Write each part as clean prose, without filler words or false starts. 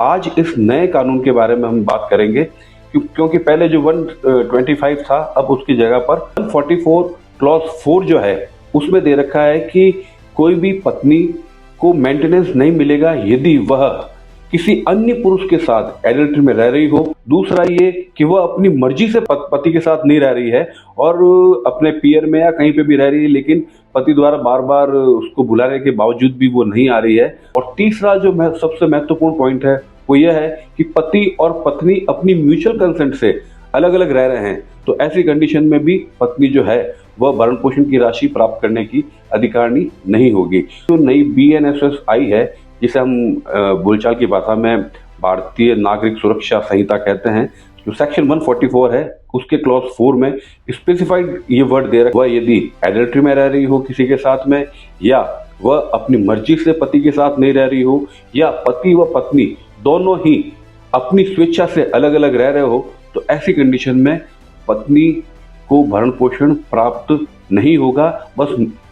आज इस नए कानून के बारे में हम बात करेंगे क्योंकि पहले जो 125 था, अब उसकी जगह पर 144 क्लॉज 4 जो है उसमें दे रखा है कि कोई भी पत्नी को मेंटेनेंस नहीं मिलेगा यदि वह किसी अन्य पुरुष के साथ एडल्ट्री में रह रही हो। दूसरा ये कि वह अपनी मर्जी से पति के साथ नहीं रह रही है और अपने पियर में या कहीं पे भी रह रही है, लेकिन पति द्वारा बार बार उसको बुलाने के बावजूद भी वो नहीं आ रही है। और तीसरा जो सबसे महत्वपूर्ण पॉइंट है वो यह है कि पति और पत्नी अपनी म्यूचुअल कंसेंट से अलग अलग रह रहे हैं, तो ऐसी कंडीशन में भी पत्नी जो है वह भरण पोषण की राशि प्राप्त करने की अधिकारिणी नहीं होगी। तो नई BNSS आई है, जिसे हम बोलचाल की भाषा में भारतीय नागरिक सुरक्षा संहिता कहते हैं। जो सेक्शन 144 है उसके क्लॉज 4 में स्पेसिफाइड ये वर्ड दे रखा है, यदि एडल्ट्री में रह रही हो किसी के साथ में, या वह अपनी मर्जी से पति के साथ नहीं रह रही हो, या पति व पत्नी दोनों ही अपनी स्वेच्छा से अलग अलग रह रहे हो, तो ऐसी कंडीशन में पत्नी को भरण पोषण प्राप्त नहीं होगा। बस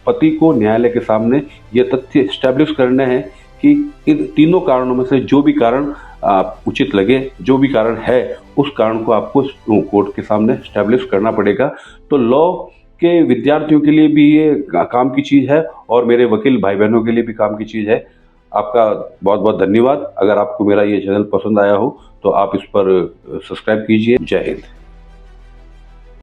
पति को न्यायालय के सामने ये तथ्य स्टैब्लिश करने हैं कि इन तीनों कारणों में से जो भी कारण उचित लगे, जो भी कारण है, उस कारण को आपको कोर्ट के सामने स्टैब्लिश करना पड़ेगा। तो लॉ के विद्यार्थियों के लिए भी ये काम की चीज़ है और मेरे वकील भाई बहनों के लिए भी काम की चीज़ है। आपका बहुत बहुत धन्यवाद। अगर आपको मेरा ये चैनल पसंद आया हो तो आप इस पर सब्सक्राइब कीजिए। जय हिंद।